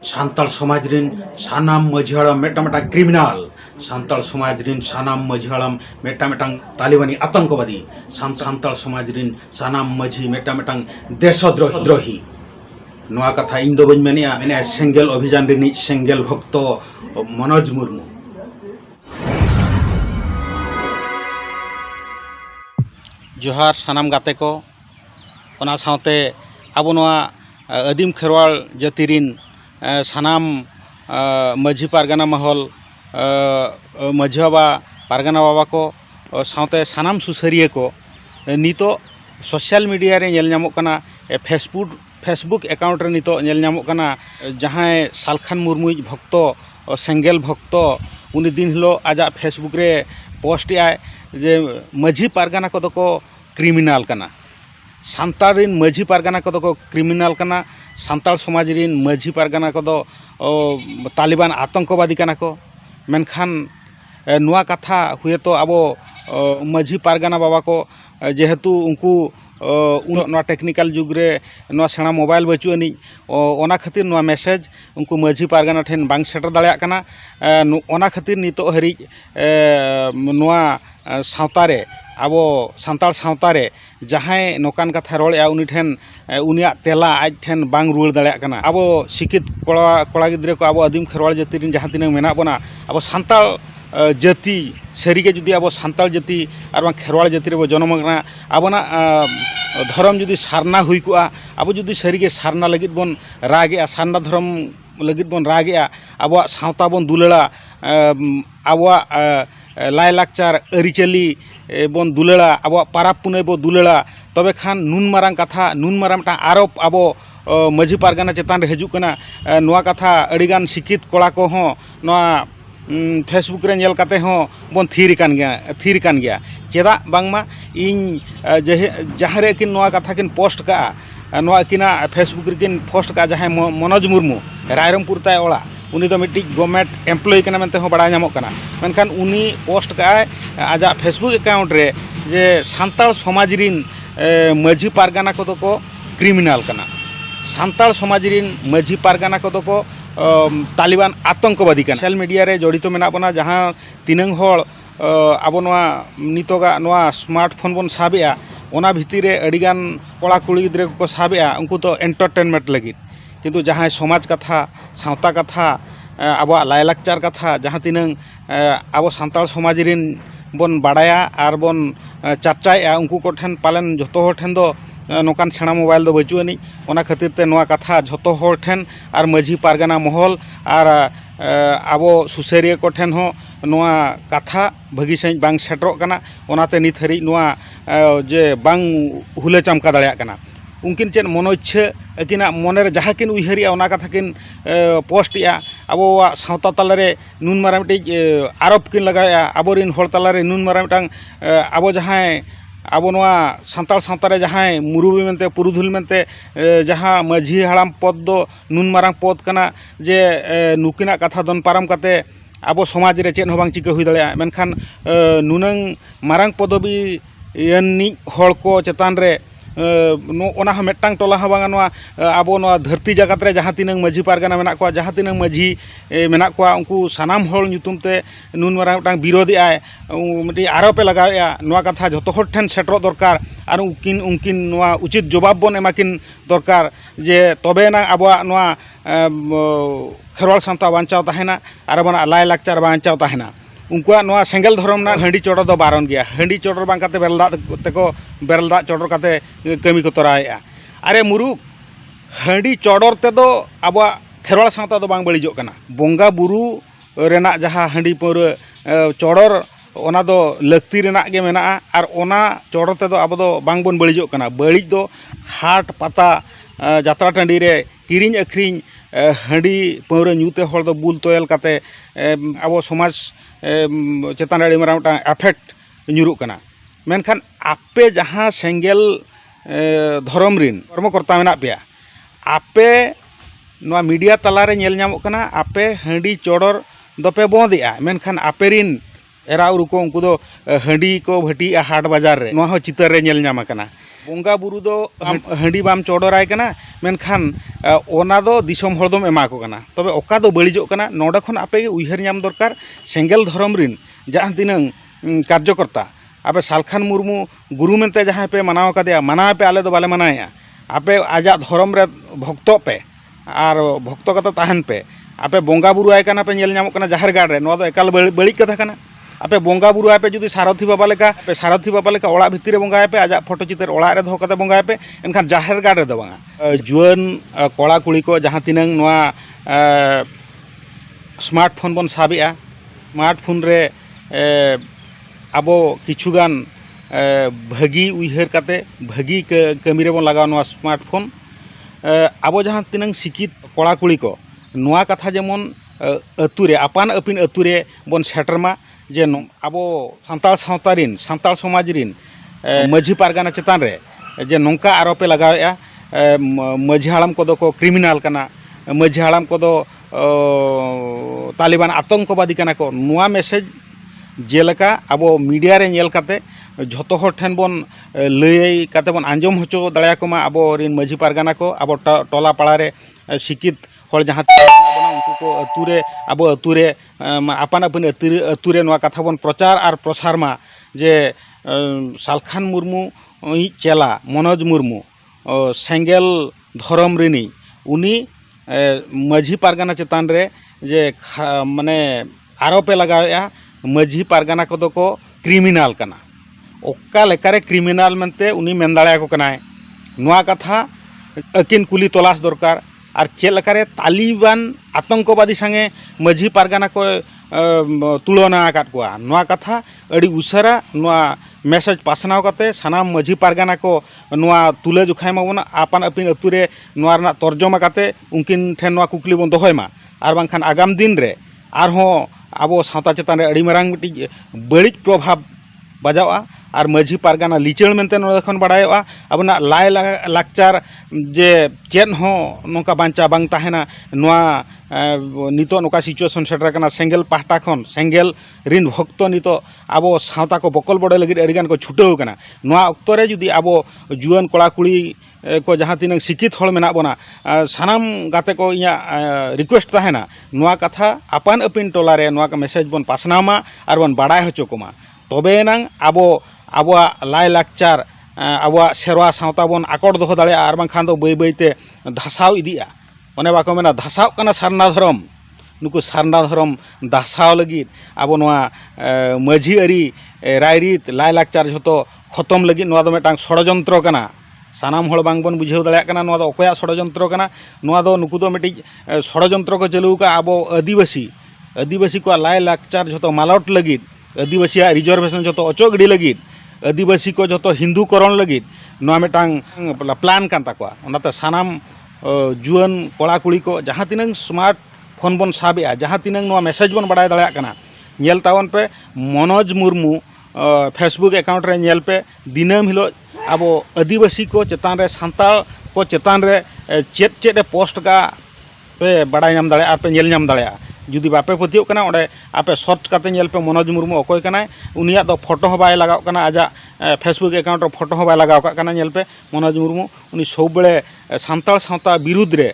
सान्ताल समाज रिन सानाम माझी हाड़ाम Meta Meta criminal सान्ताल समाज रिन सानाम माझी हाड़ाम मेटा मेटा तालिबानी आतंकवादी सान्ताल समाज रिन सानाम माझी मेटा मेटा देशद्रोही नोआ कथा इन दो बन मेनिया मेने सेंगेल अभियान रिनी सेंगेल भक्त मनोज मुर्मू जोहार सानाम गाते को ओना सावते आबो नोआ आदिम खेरवाल जाति रिन सानाम माझी पारगाना महल माझी बाबा पारगाना बाबा को सावते सानाम सुसारिया को नितो सोशल मीडिया रे नेल नामोग कना फेसबुक अकाउंट रे नितो नेल नामोग कना जहां सालखान मुर्मू भक्त सेंगेल भक्त उनी दिन हिलो आजा फेसबुक रे पोस्ट आए जे माझी पारगाना को को क्रिमिनल कना सान्ताल रिन माझी पारगाना को को क्रिमिनल कना सान्ताल समाज रिन माझी पारगाना को तालिबान आतंकवादी कना को मेनखान नुआ कथा हुए तो अब माझी पारगाना बाबा को जेहेतु उनको उन टेक्निकल जुग रे नुआ सेना मोबाइल बचू अनी ओना खातिर नुआ मैसेज उनको माझी पारगाना ठेन बांग सेटर दाड़िया कना ओना खातिर नितो हरी नुआ सावतारे अब सान्ताल सावतारे जहां नोकान कथा रोड़ा उनी ठेन उनिया तेला आज ठेन बांग रुआड़ दाड़िया कना अब शिक्षित कड़ा गिद्रे को अब आदिम खेरवाल जाति रिन जहां तिना मेना बना अब सान्ताल जाति सारिगे जुदी अब सान्ताल जाति और बांग खेरवाल जाति रे जन्म कना आबना धर्म जुदी सारना हुई कोआ अब जुदी सारिगे सारना लगित बन रागे सारना धर्म लगित बन रागे अब सावता बन दुलड़ा अब लाई लाकचार आरिचाली बन दुलड़ा अब पाराब पुने बो दुलड़ा तबे खान नुन मारांग कथा नुन मारांग आरोप अब माझी पारगाना चेतान रे हजुक कना नुआ कथा अड़ीगान शिक्षित कड़ा को हो नुआ फेसबुक रे नेल काते हो बन थीर कान गया चेदा बांगमा इन जहाँ रे किन नुआ कथा किन पोस्ट का नुआ किना फेसबुक रे किन पोस्ट का जहाँ मनोज मुर्मू रायरमपुर ताय ओड़ा उनी तो मिट्टी गवर्नमेंट एम्प्लॉय कना मेनते हो बड़ा नामोग कना मेनखान उनी पोस्ट का आजा फेसबुक अकाउंट रे जे सान्ताल समाज रिन माझी पारगाना को क्रिमिनल कना सान्ताल समाज रिन माझी पारगाना को तालिबान आतंकवादी कना सोशल मीडिया रे जड़ित मेना बना जहाँ तिनंग होड़ अब नोआ नितोगा नोआ स्मार्टफोन बन साबेआ ओना भितर रे अड़ीगान कड़ा कुड़ी गिद्रे को साबेआ उनको तो एंटरटेनमेंट लगी किंतु जहाँ समाज कथा सावता कथा अब लायलाकचार कथा जहाँ तिनंग अब सान्ताल समाज रिन बन बाड़ाया और बन चर्चाया उनको को ठेन पालन जतो होर ठेन दो नोकान सेना मोबाइल दो बचू अनी ओना खातिर ते नोआ कथा जतो होर ठेन और माझी पारगाना महल और अब सुसारिया को ठेन हो नोआ कथा भागी सही बांग सेटरोग कना ओनाते नित हरी नोआ जे बांग हुले चमका दाड़िया कना उनकिन चेन मनोइच्छा अकिना मने जहाँ किन उहरिया ओना कथा किन पोस्टिया अब सावता तालारे नुन मारा मिट्टी आरोप किन लगाया अब रिन होड़ तालारे नुन मारा मिटांग अब जहाँ अब नोआ सान्ताल सावतारे जहाँ मुरुबी मेनते पुरुधुल मेनते जहाँ माझी हाड़ाम पद दो नुन मारांग पद कना जे नुकिना कथा दन पाराम कते अब समाज रे चेन हो बांग चिका हुई दाड़िया मेनखान नुनंग मारांग पदवी यानी होड़ को चेतान रे ओना मेटांग टोला बांगा नोआ अब नोआ धरती जगत रे जहाँ तिनंग माझी पारगाना मेना को जहाँ तिनंग माझी मेना को उनको सानाम होड़ ᱧᱩᱛᱩᱢ ते नुन मारा मिटांग विरोधी आय मिटी आरोपे लगाया नोआ कथा जतो होड़ ठेन सेटरो दरकार और उनकिन नोआ उचित जवाब बन एमाकिन दरकार जे तबे ना आबोआ नोआ खेरवाल सावता बांचाव ताहेना और बना लाय लाकचार बांचाव ताहेना उनकुआ नोआ सेंगेल धर्म ना हंडी चोडर दो बारन गया हंडी चोडर बांग काते बेरल दा चोडर काते कमी को तोराया अरे मुरुक हंडी चोडर ते दो अब खेरवाल सावता दो बांग बळिजोग कना बोंगा बुरु रेना जहाँ हंडी पौर चोडर ओना दो लक्ति रेना गे मेना और ओना चोडर ते दो अब दो बांग बन बळिजोग कना बळिज दो हाट पाता जात्रा टांडी रे किरिंग अखरिंग हंडी पौर ᱧᱩᱛᱮ होड़ दो बुल तोयल काते अब समाज चेतान रे मारा मिटा एफेक्ट ᱧᱩᱨᱩᱜ कना मेनखान आपे जहाँ सेंगेल धर्म रिन कर्मकर्ता मेना पेया आपे नोआ मीडिया तलारे नेल ᱧᱟᱢᱚᱜ कना आपे हंडी चोडर दोपे बंदेआ मेनखान आपे रिन एरा उरु को उनको दो हंडी को भटी हाट बाजार रे नोहा चितर रे नेल ᱧᱟᱢ ᱟᱠᱟᱱᱟ बोंगा बुरु दो हंडी बाम चोडराय कना मेनखान ओना दो दिसोम हर दोम एमा को कना तबे ओका दो बळिजो कना नोडे खन आपे उइहर ᱧᱟᱢ दरकार सेंगेल धरम रिन जहां तिनंग कार्यकर्ता आपे सालखान मुर्मू गुरु मेनते जहां पे मनाव कादेया मनाव पे आले दो बाले मनाया आपे आजा धरम रे भक्तो पे और भक्तो कता ताहन पे आपे बोंगा बुरु आय कना पे नेल ᱧᱟᱢᱚᱜ कना जहर गाड़ रे नो दो एकाल बळिज कथा कना आपे बोंगा बुरु पे जुदी सारथी बाबा लेका पे सारथी बाबा लेका ओड़ा भितर बोंगा पे आजा फोटो चित्र ओड़ा रे दो कते बोंगा पे एनखान जाहेर गाड़ रे दो बांगा जुआन कोड़ा कुड़ी को जहां तिनंग नोआ स्मार्टफोन बन साबिया स्मार्टफोन रे आबो किछुगान भागी उइहर काते भागी कमी रे बन लगाव नोआ स्मार्टफोन आबो जहां तिनंग सिकित कोड़ा कुड़ी को नोआ कथा जेमन अतुरे आपान अपिन अतुरे बन सेटरमा जे आबो सान्ताल सावतारिन सान्ताल समाज रिन माझी पारगाना चेतान रे जे नोंका आरोपे लगावेआ माझी हाड़ाम को दो को क्रिमिनल कना माझी हाड़ाम को दो तालिबान आतंकवादी कना को नुआ मैसेज जेलका आबो मीडिया रे नेल काते झोतो हर ठेन बन लई काते बन आंजम होचो दाड़िया को मा आबो रिन माझी पारगाना को आबो टोला पाड़ा रे शिक्षित हर जहां उनको को अतुरे आबो अतुरे आपान आपिन अतुरे नोआ कथा बन प्रचार और प्रसार मा जे सालखान मुर्मू चेला मनोज मुर्मू सेंगेल धरम रिनी उनी माझी पारगाना चेतान रे जे माने आरोपे लगावेआ माझी पारगाना को दो को क्रिमिनल कना ओका लेकारे क्रिमिनल मनते उनी मेन दाड़िया को कनाय नोआ कथा अकिन कुली तलाश दरकार और चेक लेकारे तालिबान आतंकवादी संगे माझी पारगाना को तुलना आकात कोआ नोआ कथा अड़ी उसारा नोआ मैसेज पासनाव काते सानाम माझी पारगाना को नोआ तुले जुखाय माबोना आपान आपिन अतुरे नोआ रना तर्जमा काते उनकिन ठेन नोआ कुकली बन दोहयमा आर बांखान आगाम दिन रे आरहों आबो सावता चेतान रे अड़ी मारांग मिटी बड़िज प्रभाव बजावा और माझी पारगाना लिचड़ मेनते नोखन बाड़ायोआ आबना लाय लाकचार जे चेन हो नोका बांचा बांग ताहेना नोआ नितो नोका सिचुएशन सेटर कना सेंगेल पाहटा खन सेंगेल रिन भक्त नितो आबो सावता को बकल बड़े लगी अड़िगान को छुटाव कना नोआ अक्तो रे जुदी आबो जुआन कोड़ा कुड़ी को जहां तिनंग शिक्षित हल मेना बोना सानाम गाते को इया रिक्वेस्ट ताहेना नोआ कथा आपान आपिन टोला रे नोआ का मैसेज बन पासनामा और बन बाड़ाय होचो कोमा तबे नांग आबो आबोआ लाय लाकचार आबोआ सेरवा सावता बन आकड़ दोह दाड़े आर बांखान दो बै बैते धासाव इदिया ओने बाको मेना धासाव कना सारना धरम नुकु सारना धरम धासाव लगी आबो नोआ माझी अरी रायरीत लाय लाकचार झोतो खतम लगी नोआ दो मेटांग षड़यंत्र कना सानाम हड़ बांग बन बुझाव दाड़िया कना नोआ दो अकोया षड़यंत्र कना नोआ दो नुकु दो मिटी षड़यंत्र को चलू का आबो आदिवासी को लाय लाकचार झोतो मालट लगी आदिवासी रिजर्वेशन जो अचो गड़ी लगी आदिवासी को जो हिंदूकरण लगी मेटांग प्लान कान ताकोआ ओनाते सानाम जुआन कोड़ा कुड़ी को जहाँ तिनंग स्मार्टफोन बन साबेआ जहाँ तिनंग नोआ मैसेज बन बाड़ाय दाड़िया कना नेल तावन पे मनोज मुर्मू फेसबुक अकाउंट रे नेल पे दिनम हिलो आबो आदिवासी को चेतान रे सान्ताल को चेतान रे चेत चेत पोस्ट का पे बाड़ाय नाम दाड़िया पे नेल नाम दाड़िया जुदी बापे पतियो कना ओडे आपे सर्च काते नेल पे मनोज मुर्मू अकोय कनाय उनिया दो फोटो हो बाय लगाव कना आजा फेसबुक अकाउंट रे फोटो हो बाय लगाव कना नेल पे मनोज मुर्मू उनी सब बेले सान्ताल सावता विरुद्ध रे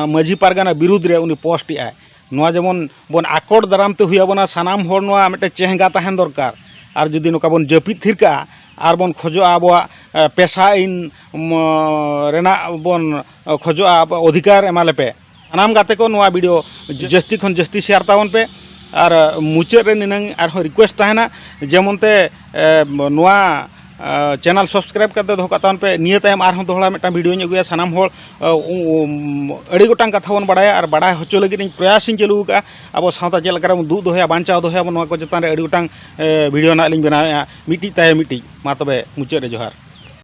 माझी पारगाना विरुद्ध रे उनी पोस्ट आय नोआ जेमन बन आकोड़ दाराम ते हुया बना सानाम हर नोआ मेटे चेहगा ताहेन दरकार और जुदी नोका बन जपित थिरका और बन खोजो आबोआ पेशा इन रेना बन खोजो अधिकार एमाले पे सानाम गाते को नोआ वीडियो जस्ती खन जस्ती शेयर तावन पे और मुचाद रे निनंग आर रिक्वेस्ट ताहेना जेमनते नोआ चैनल सब्सक्राइब करते दो कातावन पे निये तायम आर दोहड़ा मेटा वीडियो अगुया सानाम हर अड़ी गोटांग कथा बन बाड़ाया और बाड़ाय होचो लगी प्रयास चालू का अब सावता चेक लेका दू दोहया बांचाव दोहया नोआ को चेतान रे अड़ी गोटांग वीडियो ना लिंग बनाया मिटी ताय मिटी मा तबे मुचाद रे जोहार।